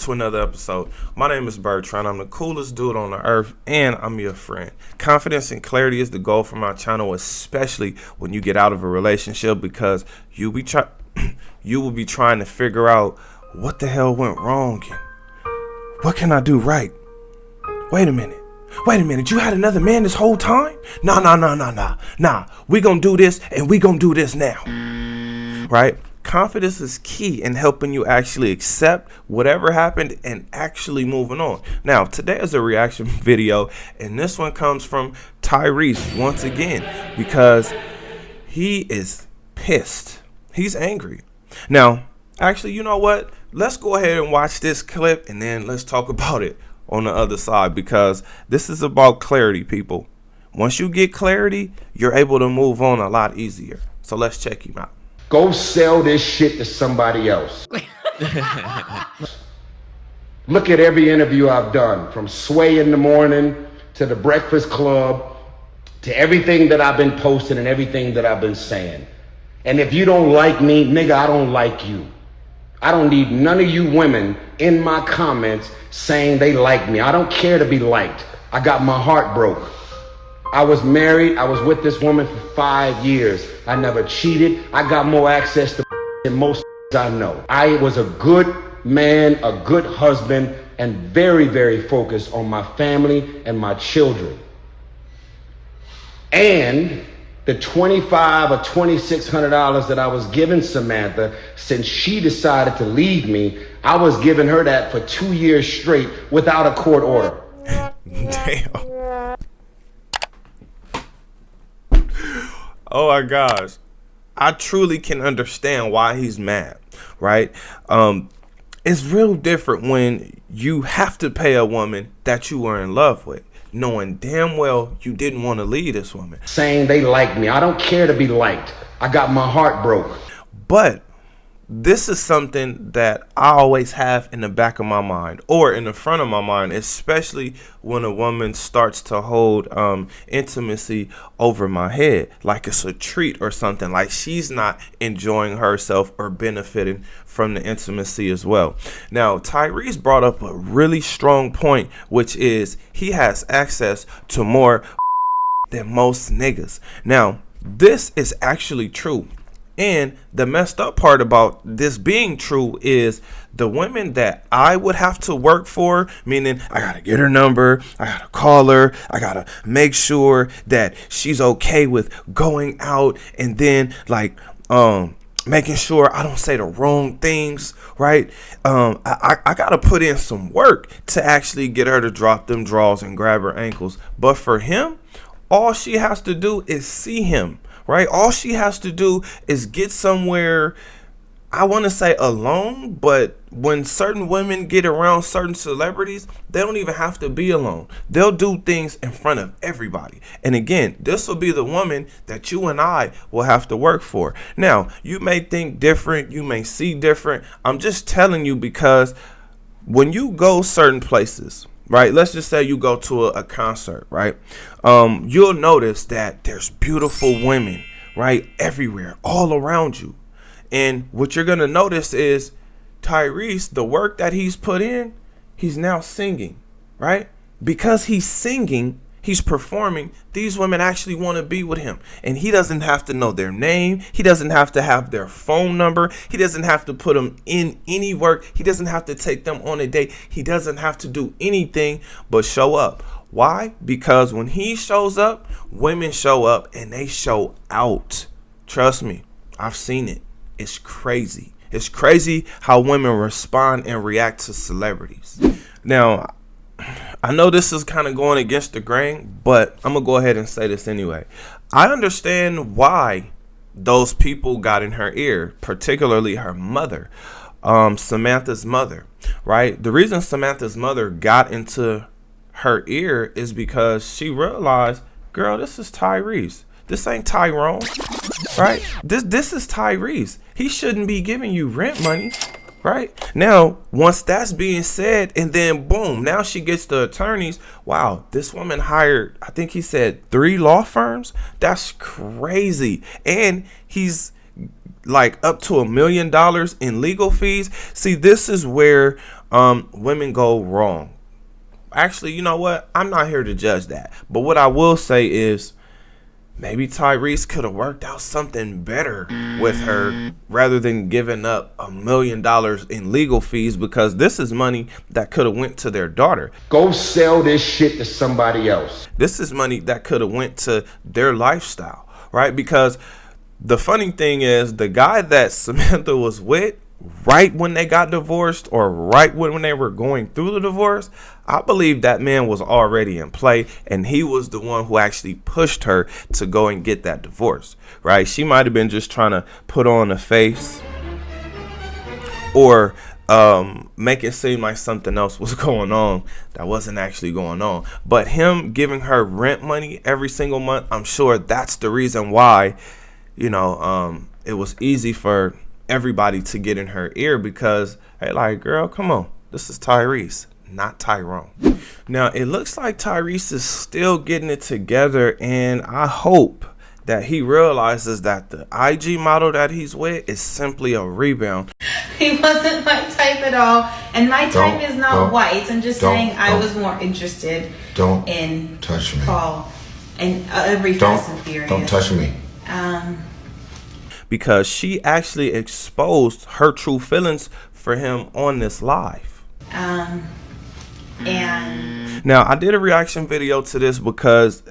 to another episode. My name is Bertrand. I'm the coolest dude on the earth, and I'm your friend. Confidence and clarity is the goal for my channel, especially when you get out of a relationship, because you will be trying to figure out what the hell went wrong and what can I do right. Wait a minute, you had another man this whole time? Nah. We gonna do this, and we gonna do this now. Right? Confidence is key in helping you actually accept whatever happened and actually moving on. Now, today is a reaction video, and this one comes from Tyrese once again because he is pissed. He's angry. Now, actually, you know what? Let's go ahead and watch this clip, and then let's talk about it on the other side, because this is about clarity, people. Once you get clarity, you're able to move on a lot easier. So let's check him out. Go sell this shit to somebody else. Look at every interview I've done, from Sway in the Morning to the Breakfast Club to everything that I've been posting and everything that I've been saying. And if you don't like me, nigga, I don't like you. I don't need none of you women in my comments saying they like me. I don't care to be liked. I got my heart broke. I was married. I was with this woman for 5 years. I never cheated. I got more access to than most I know. I was a good man, a good husband, and very, very focused on my family and my children. And the $2,500 or $2,600 that I was giving Samantha, since she decided to leave me, I was giving her that for 2 years straight without a court order. Damn. Oh my gosh. I truly can understand why he's mad, right? It's real different when you have to pay a woman that you were in love with, knowing damn well you didn't want to leave this woman. Saying they like me. I don't care to be liked. I got my heart broke. But this is something that I always have in the back of my mind, or in the front of my mind, especially when a woman starts to hold intimacy over my head, like it's a treat or something, like she's not enjoying herself or benefiting from the intimacy as well. Now, Tyrese brought up a really strong point, which is he has access to more than most niggas. Now, this is actually true. And the messed up part about this being true is the women that I would have to work for, meaning I gotta get her number, I gotta call her, I gotta make sure that she's okay with going out, and then making sure I don't say the wrong things, right? I gotta put in some work to actually get her to drop them draws and grab her ankles. But for him, all she has to do is see him. Right? All she has to do is get somewhere, I want to say alone, but when certain women get around certain celebrities, they don't even have to be alone. They'll do things in front of everybody. And again, this will be the woman that you and I will have to work for. Now, you may think different, you may see different. I'm just telling you, because when you go certain places, right? Let's just say you go to a concert, right? You'll notice that there's beautiful women, right? Everywhere, all around you. And what you're going to notice is Tyrese, the work that he's put in, he's now singing, right? Because he's singing, he's performing, these women actually want to be with him. And he doesn't have to know their name. He doesn't have to have their phone number. He doesn't have to put them in any work. He doesn't have to take them on a date. He doesn't have to do anything but show up. Why? Because when he shows up, women show up and they show out. Trust me, I've seen it. It's crazy. It's crazy how women respond and react to celebrities. Now, I know this is kind of going against the grain, but I'm going to go ahead and say this anyway. I understand why those people got in her ear, particularly her mother, Samantha's mother, right? The reason Samantha's mother got into her ear is because she realized, girl, this is Tyrese. This ain't Tyrone, right? This is Tyrese. He shouldn't be giving you rent money. Right now, once that's being said, and then boom, now she gets the attorneys. Wow, this woman hired, I think he said 3 law firms. That's crazy. And he's like up to $1 million in legal fees. See, this is where women go wrong. Actually, you know what? I'm not here to judge that. But what I will say is maybe Tyrese could have worked out something better with her rather than giving up $1 million in legal fees, because this is money that could have went to their daughter. Go sell this shit to somebody else. This is money that could have went to their lifestyle, right? Because the funny thing is, the guy that Samantha was with right when they got divorced, or right when they were going through the divorce, I believe that man was already in play, and he was the one who actually pushed her to go and get that divorce, right? She might have been just trying to put on a face or make it seem like something else was going on that wasn't actually going on. But him giving her rent money every single month, I'm sure that's the reason why, it was easy for everybody to get in her ear, because, hey, like, girl, come on, this is Tyrese, not Tyrone. Now, it looks like Tyrese is still getting it together, and I hope that he realizes that the IG model that he's with is simply a rebound. He wasn't my type at all, and my type is not white. I'm just saying I was more interested in touch me. Paul and every Fast and Furious. Don't touch me. Because she actually exposed her true feelings for him on this live. And now, I did a reaction video to this because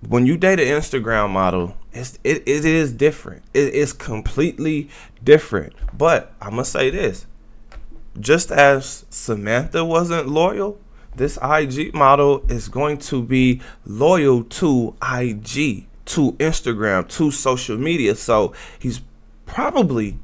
when you date an Instagram model, it is different. It is completely different. But I'm going to say this. Just as Samantha wasn't loyal, this IG model is going to be loyal to IG, to Instagram, to social media. So he's probably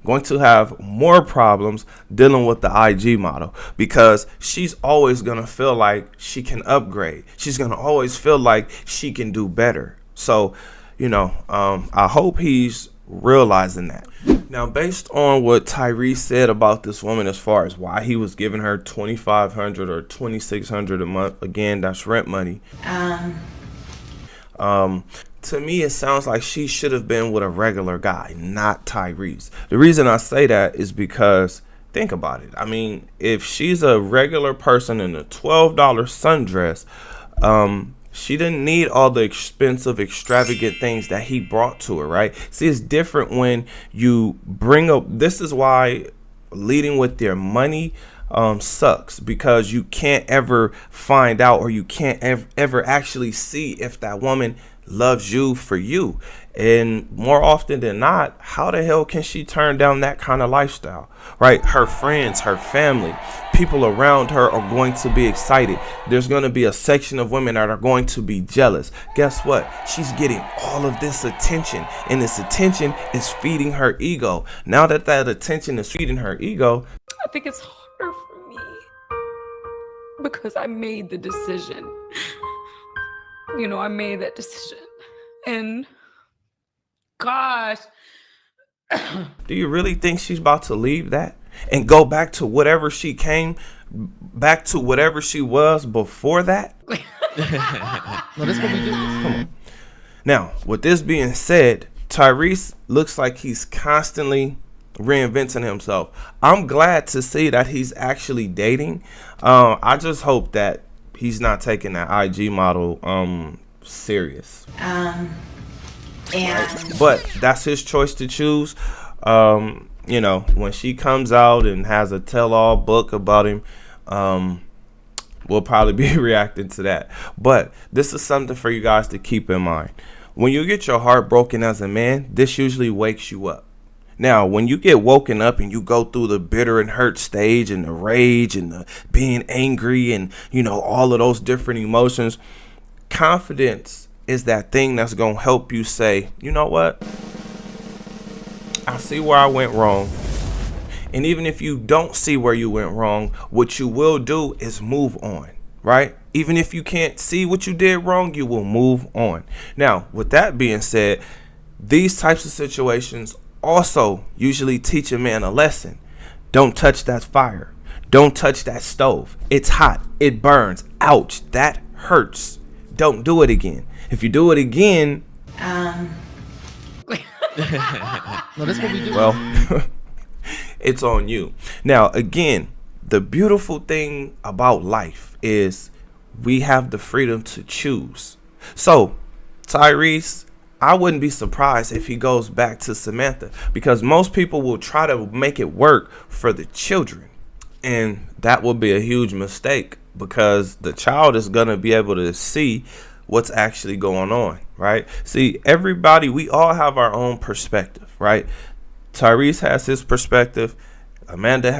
going to have more problems dealing with the IG model, because she's always going to feel like she can upgrade. She's going to always feel like she can do better. So, I hope he's realizing that. Now, based on what Tyrese said about this woman, as far as why he was giving her $2,500 or $2,600 a month, again, that's rent money. To me, it sounds like she should have been with a regular guy, not Tyrese. The reason I say that is because, think about it. I mean, if she's a regular person in a $12 sundress, she didn't need all the expensive, extravagant things that he brought to her, right? See, it's different when you bring up, this is why leading with their money sucks, because you can't ever find out, or you can't ever actually see if that woman loves you for you. And more often than not, how the hell can she turn down that kind of lifestyle, right? Her friends, her family, people around her are going to be excited. There's going to be a section of women that are going to be jealous. Guess what? She's getting all of this attention, and this attention is feeding her ego. Now that attention is feeding her ego, I think it's harder for me because I made the decision. I made that decision. And gosh. Do you really think she's about to leave that and go back to whatever she was before that? No, that's what we do. Come on. Now, with this being said, Tyrese looks like he's constantly reinventing himself. I'm glad to see that he's actually dating. I just hope that he's not taking that IG model serious. But that's his choice to choose. When she comes out and has a tell-all book about him, we'll probably be reacting to that. But this is something for you guys to keep in mind. When you get your heart broken as a man, this usually wakes you up. Now, when you get woken up and you go through the bitter and hurt stage and the rage and the being angry and, all of those different emotions, confidence is that thing that's going to help you say, you know what? I see where I went wrong. And even if you don't see where you went wrong, what you will do is move on, right? Even if you can't see what you did wrong, you will move on. Now, with that being said, these types of situations also usually teach a man a lesson. Don't touch that fire. Don't touch that stove. It's hot. It burns. Ouch. That hurts. Don't do it again. If you do it again, No, that's what we do. well, it's on you. Now, again, the beautiful thing about life is we have the freedom to choose. So, Tyrese, I wouldn't be surprised if he goes back to Samantha, because most people will try to make it work for the children. And that will be a huge mistake, because the child is going to be able to see what's actually going on, right? See, everybody, we all have our own perspective, right? Tyrese has his perspective. Samantha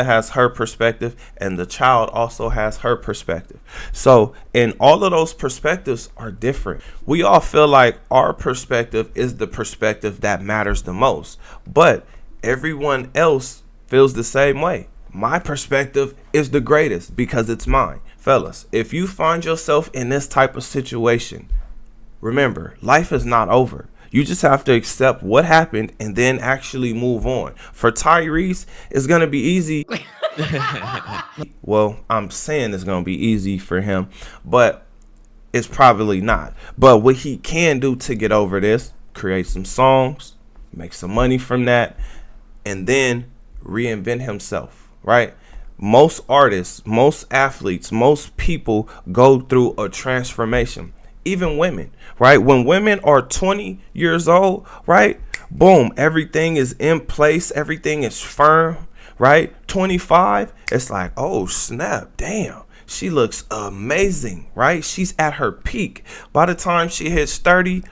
has her perspective, and the child also has her perspective. So, and all of those perspectives are different. We all feel like our perspective is the perspective that matters the most, but everyone else feels the same way. My perspective is the greatest because it's mine. Fellas, if you find yourself in this type of situation, remember, life is not over. You just have to accept what happened and then actually move on. For Tyrese, it's going to be easy. Well, I'm saying it's going to be easy for him, but it's probably not. But what he can do to get over this, create some songs, make some money from that, and then reinvent himself, right? Most artists, most athletes, most people go through a transformation. Even women, right? When women are 20 years old, right? Boom, everything is in place. Everything is firm, right? 25, it's like, oh, snap, damn. She looks amazing, right? She's at her peak. By the time she hits 30,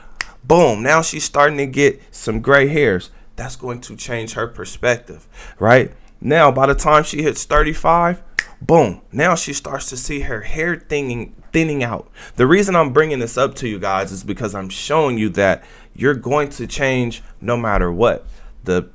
boom, now she's starting to get some gray hairs. That's going to change her perspective, right? Now, by the time she hits 35, boom, now she starts to see her hair thinning out. The reason I'm bringing this up to you guys is because I'm showing you that you're going to change no matter what. The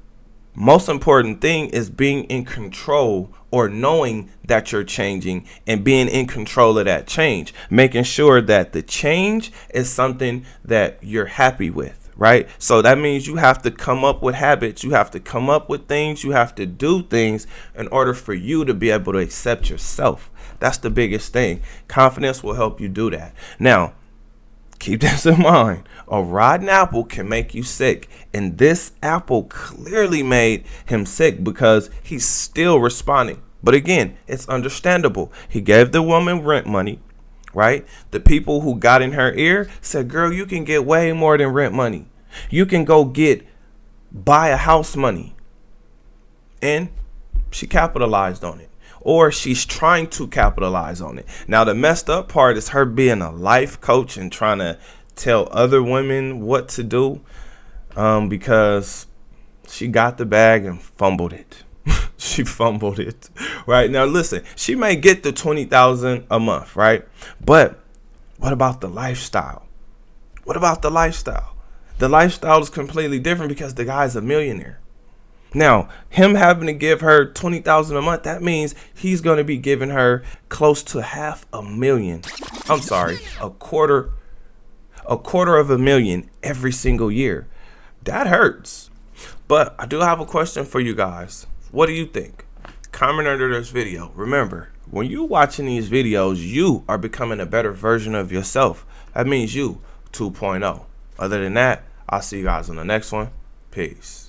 most important thing is being in control, or knowing that you're changing and being in control of that change, making sure that the change is something that you're happy with. Right? So that means you have to come up with habits. You have to come up with things. You have to do things in order for you to be able to accept yourself. That's the biggest thing. Confidence will help you do that. Now, keep this in mind. A rotten apple can make you sick. And this apple clearly made him sick because he's still responding. But again, it's understandable. He gave the woman rent money. Right? The people who got in her ear said, girl, you can get way more than rent money. You can go buy a house money. And she capitalized on it. Or she's trying to capitalize on it. Now, the messed up part is her being a life coach and trying to tell other women what to do, because she got the bag and fumbled it. She fumbled it. Right? Now, listen, she may get the $20,000 a month, right? But what about the lifestyle? What about the lifestyle? The lifestyle is completely different because the guy's a millionaire. Now, him having to give her $20,000 a month, that means he's going to be giving her close to $500,000. I'm sorry, a quarter of $1,000,000 every single year. That hurts. But I do have a question for you guys. What do you think? Comment under this video. Remember, when you're watching these videos, you are becoming a better version of yourself. That means you 2.0. Other than that, I'll see you guys on the next one. Peace.